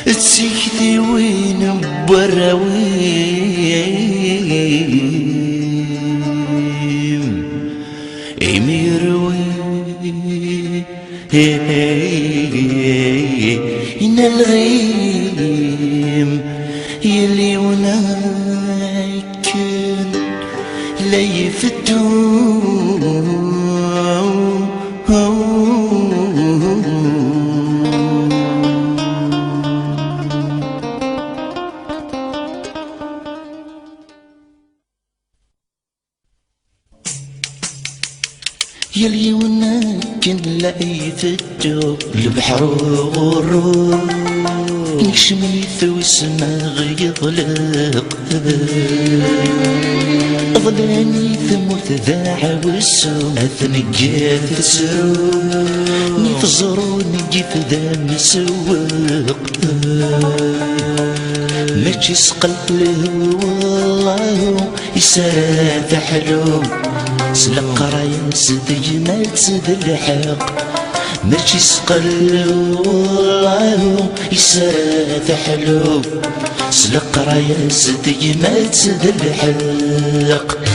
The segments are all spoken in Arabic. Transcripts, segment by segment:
تسيكتي وين براويم يميروي إن الغيم يلي وناك لا يفتون يلي وناك لا يفتو البحر والروح نشميث وسما يطلق ظلاني ثموت ذاع والسوم ثنقات تسرو نفزرو نجيف ذا مسوق ماشي سقل له والله يسرى حلو سلق رايا سد جمال سد الحق ماشي سقل والله يسرى حلو سلق رايا سد جمال سد الحق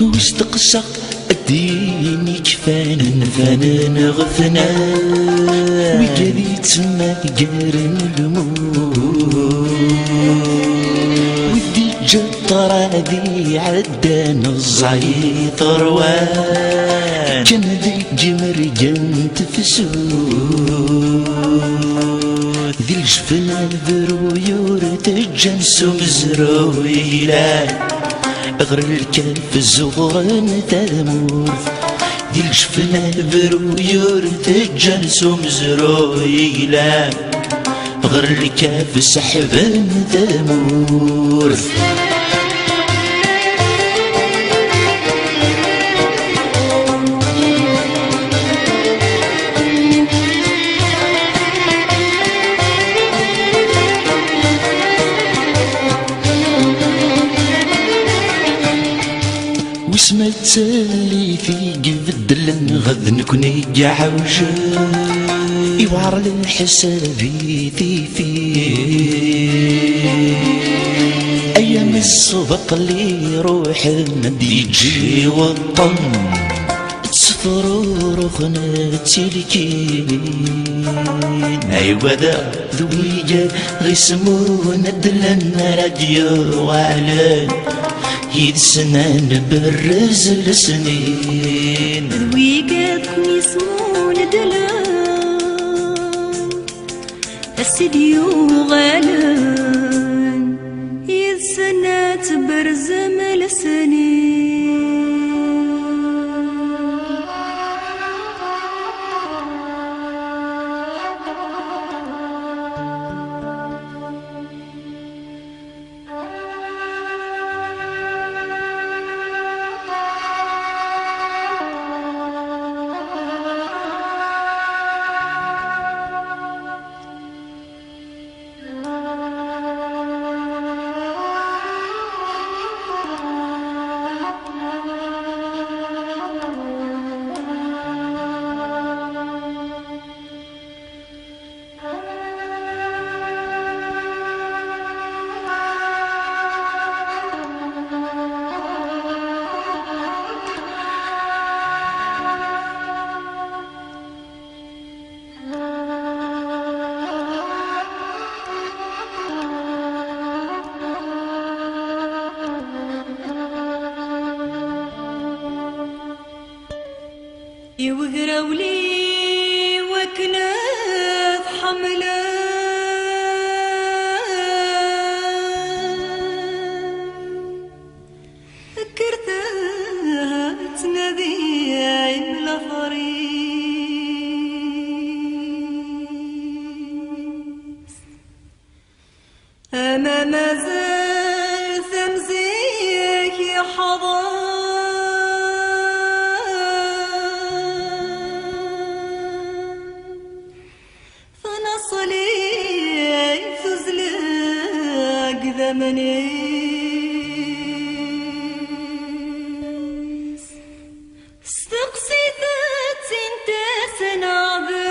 واشتقشق الدين كفانا فانا غثنا وقالي تما قارن الموت ودي جطر هذي عدان الزعيط روان كان ذي جمر جنت فسود ذي الجفن برويور تجنسو مزرويلان غير الكلب الزغران تامور دي الجفنة برويور تجنسو مزرويلان غير الكلب سحبان تامور واسمع تسالي في قبدلن غد نكوني عوجة يوعر الحسابي في ايام السبق اللي روح مد يجي والطن تسفر رخنا تلكين ايوا ذا ذويجة غيسمونا دلن راديو وعلان يدسنان برز السنين ذويقاتكم يسمون دلان السديو غالان يدسنات برزم السنين يوقروا لي وكنات حمله فكرتها تنادي عين الفريس أما مازال ثمزيك حضر فنصلي ثزلق ذمني استقصي ذات انت سنعبر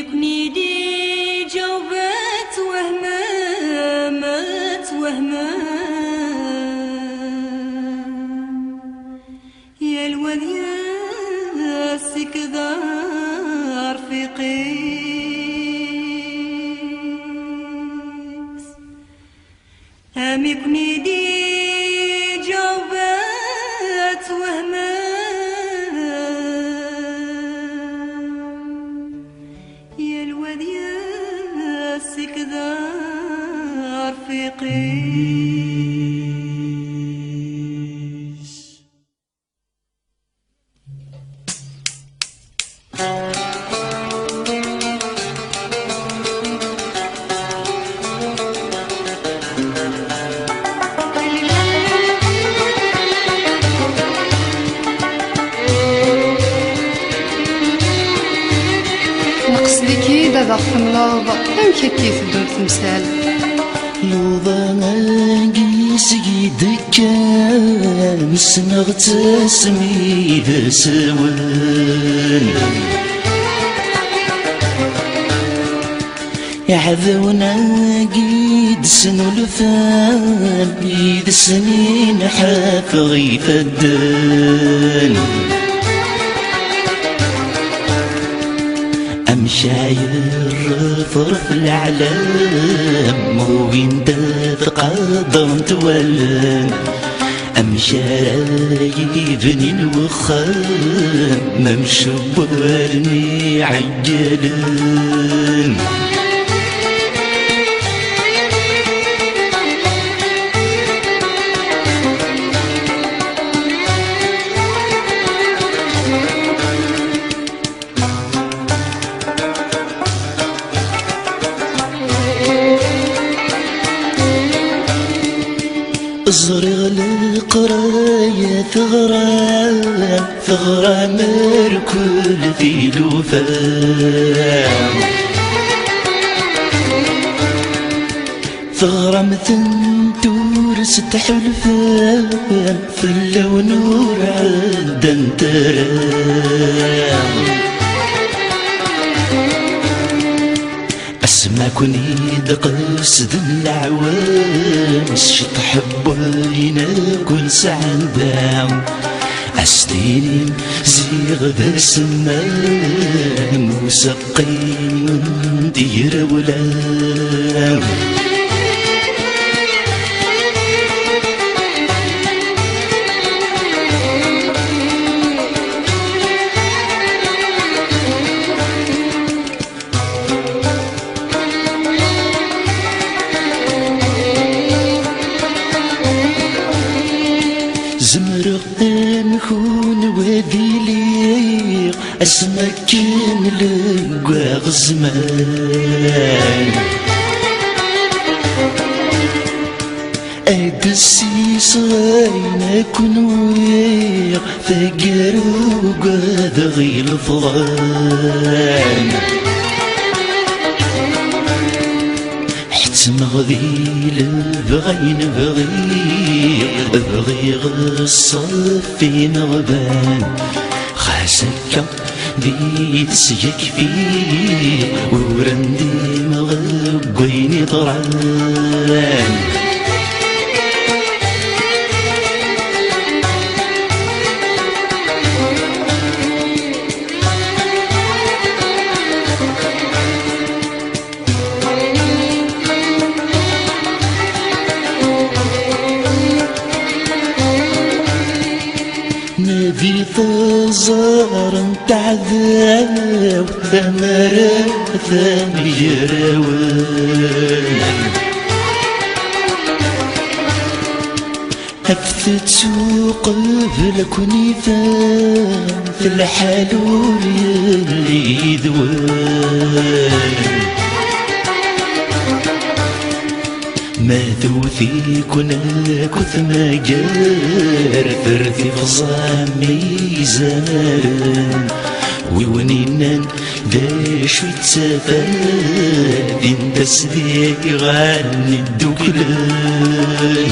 يكني دي جوبات وهمات يا الواد يا سكدار في قيس يكني دي جوبات سكدار في قيس نقصدك دابا تحملوض أمك كيف تدوم تمثال لوضا قيسي دكا مسنغ تسمي ذا سوان يحذونا قيد سنو لفان بيد سنين حافظي فدان أمشاير فرف العلام وين تقدم تولن أمشاي بني الوخام ممشبرني عجلن ازرغ القراية ثغرة مركول في لوفان ثغرة مثل تورس تحلفان في اللون نور عدن ترام اسمع كوني دقصد العوام شطحب لينا كل سعندام استيني زيغ ذا السماء مسقين دير ولام زمرق نكون وديليق اسمك نلقى غزمان ادسي صاينا كون ويق ثقر وقاد غيل فضان مغذيل بغين بغي غصفي نغبان خاسك بيت سيكفي ورندي مغبيني طران نبي ثزار تعذاب ثمرة ثاني جراوان هفتت قبل كوني فان في الحلول يلي ذوان ما ثوثي كنا كثما جار ثرثي فصامي زمان ويونينان داش ويتسافر دين تسديق غاني الدوكلان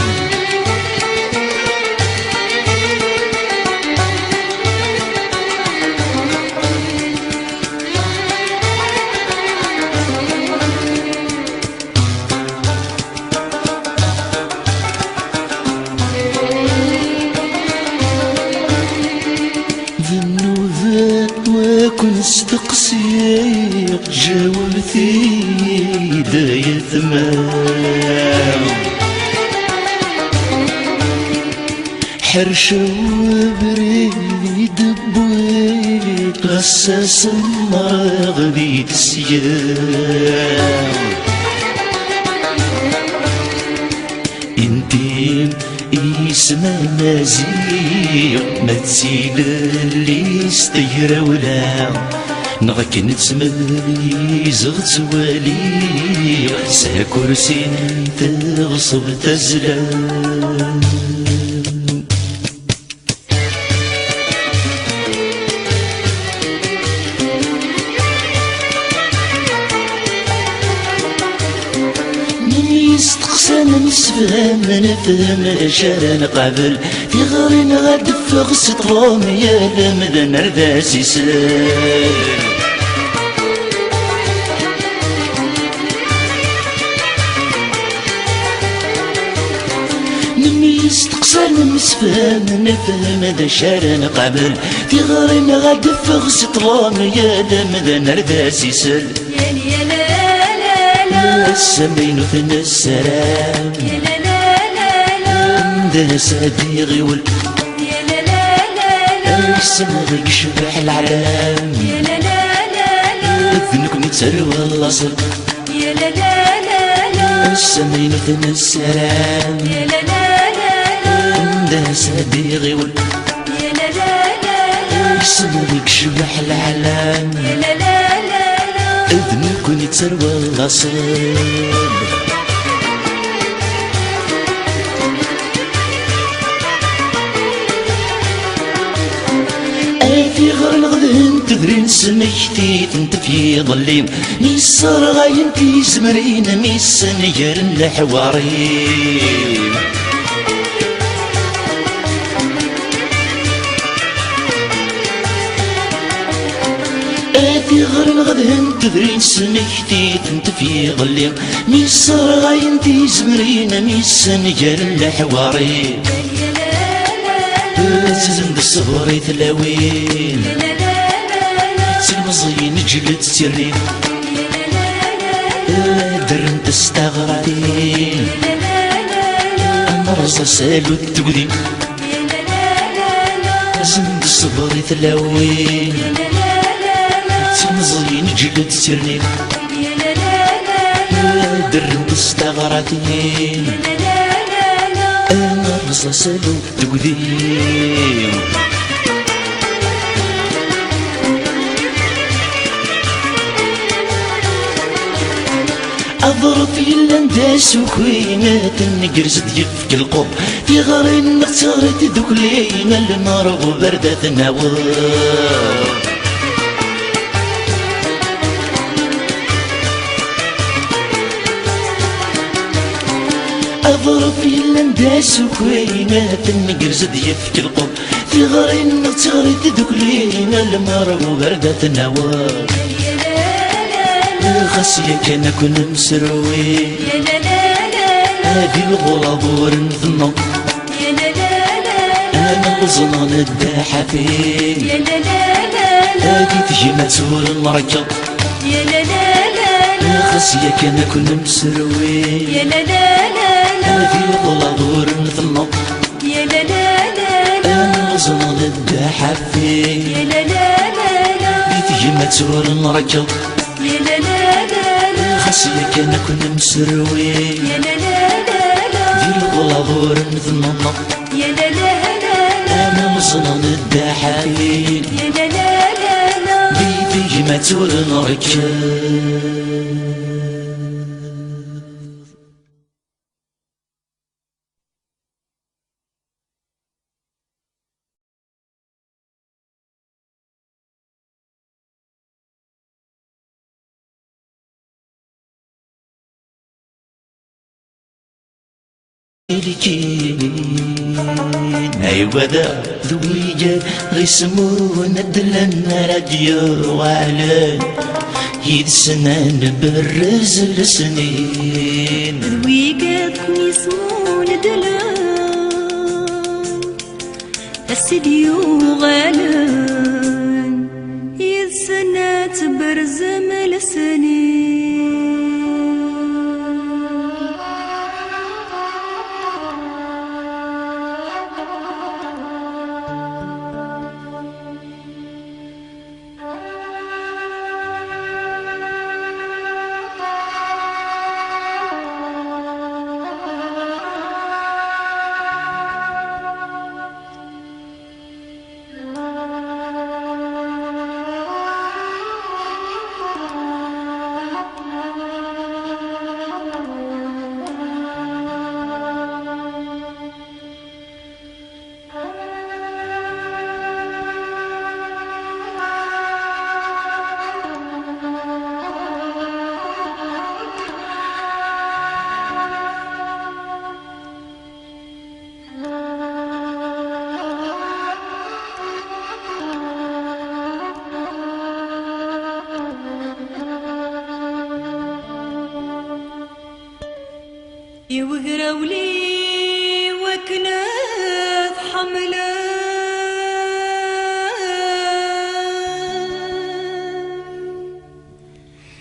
وكن استقسيق جاوبتي داية ثمان حرشة وبريد بويت غساس المرغ بيت السيام انتي اسمه مزيق ما تسيل اللي استيرا ولا نغك نتسمى زغت سوالي سا كرسي تغصب تزلام استقسانا نسفهم نفهم الاشارة قبل في غارين غاد فوق سطروم يا لمدن رداسي سلام نمي استقسانا نسفهم نفهم الاشارة قبل في غارين غاد فوق سطروم يا لمدن رداسي سلام السمين ثنى السلام يا لا لا لا لا ده صديقي ول يا لا لا لا لا السماغ شبح العلام يا لا لا لا لا اذنك متسروى اللاصق يا لا لا لا لا السمين ثنى السلام يا لا لا لا لا ده صديقي ول يا لا لا لا لا السماغ شبح العلام يا لا لا لا لا اذنك متسروى اللاصق في غير الغدن تدرين سميتي انت في ظليم ميسر غاين في زمرين ميسن يرن الحواريم في غير الغدن تدرين سميتي انت في ظليم ميسر غاين في زمرين ميسن يرن الحواريم زند الصغري ثلاوين سلمزين جلد سرين درنت استغراتين مرصة سالو التقديم زند الصغري ثلاوين سلمزين جلد سرين درنت استغراتين مرصة سالو التقديم أضرب في اللنداس وكوينات النقرز يفك القب في غارين نختارت ذكلين المرغ بردة النوار أضرب في اللنداس وكوينات النقرز يفك القب في غارين نختارت ذكلين المرغ بردة النوار غسية كان كنا مسروي يا لا لا لا هذه الغرابور نثنى يا لا لا لا أنا الظنان الداحة فيه يا لا لا لا هذه تجي مسؤول المركب يا لا لا لا غسية كان كنا مسروي يا لا لا لا هذه الغرابور نثنى يا لا لا لا أنا الظنان الداحة فيه يا لا لا لا تجي مسؤول المركب يا لا لا لا غسية كان كنا مسروي يا لا لا لا ذي الغرابور نثنى تسمت ونركب. أيوة ذا ذويجة غيسمون الدلن راديو وعلان يد سنان برز السنين ذويجة غيسمون الدلن استديو غالان يد سنات برز السنين. يوهراولي وكنات حملة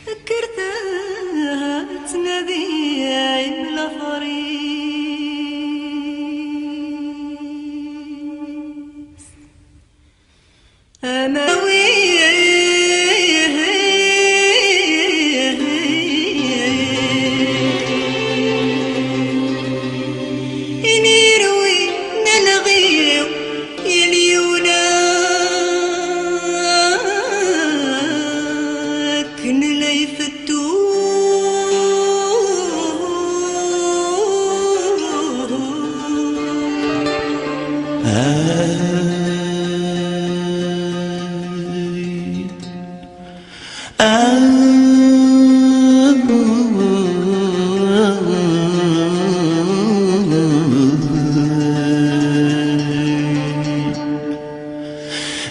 فكرتها تنادي عيب لفريس أماوي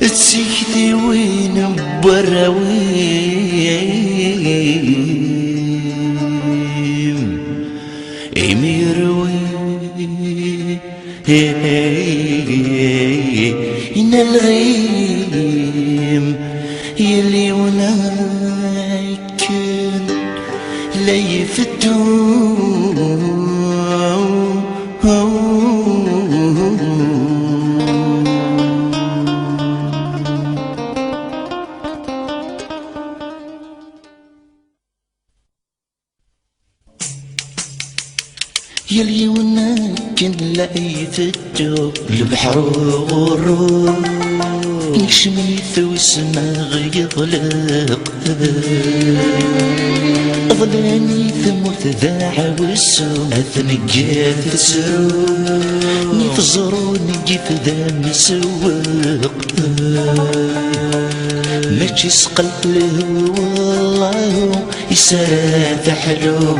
تسيكتي وين براويم يميروي إن الغيم يلي ولكن لا يفتون يلي وناكن لقيت الدوب البحر وغروب نشميت وسما يطلق ظلاني ثموت ذاع والسوم أثنقات تسرو نفزرو نجيف ذا مسوق ماشي سقلت له والله يسرى حلو.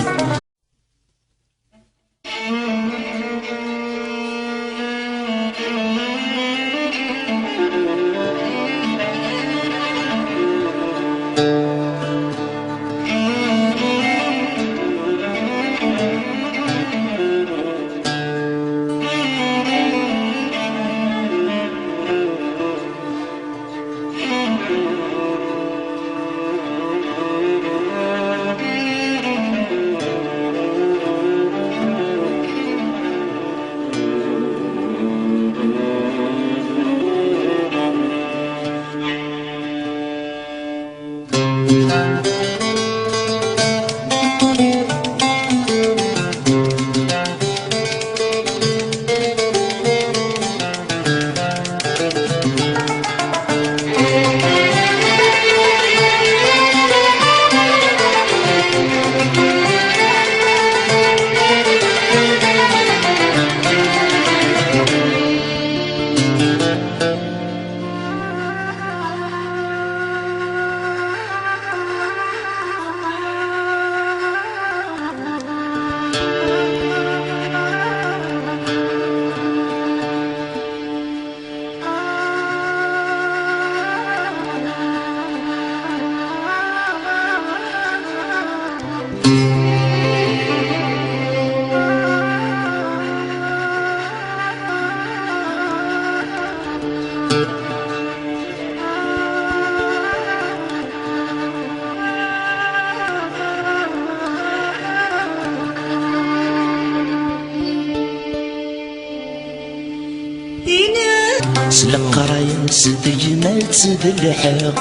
سلق رايس ديمات بالحق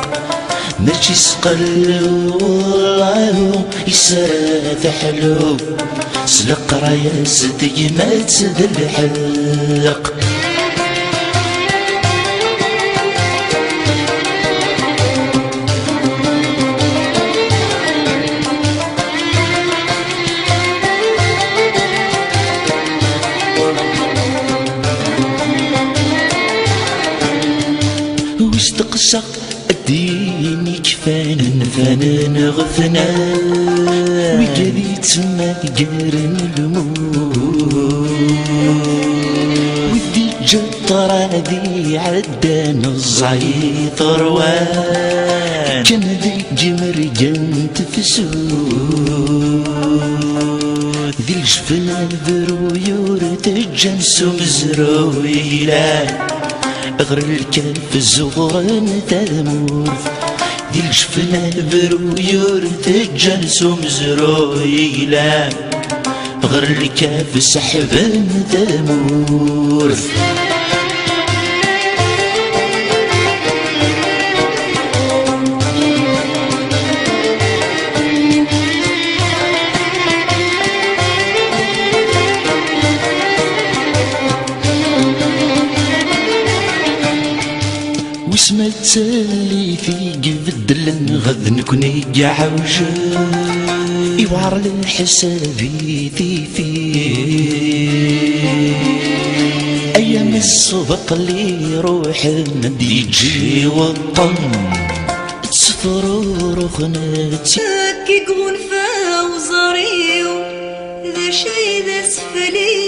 ماشي سقل والله يسرى حلو سلق رايس ديمات بالحق وش تقشق الدين كفان فانا غثنا وقالي تما قارن الموت ودي جطر ذي عدان الزعيط روان كان ذي جمر جنت فسود ذي الجفن برويور تجنسو مزرويلان غير الكلب الزغران تذمور دي الجفنة برويور تجلسو مزرويلان غير الكلب سحبان تذمور واسمه تسالي في قبدلن غد نكوني عوجة يوعر للحسابي في ايام الصبط اللي روح ندي يجي وطن تصفر رخناتي كي كون فاوزريو ذا شي ذا سفلي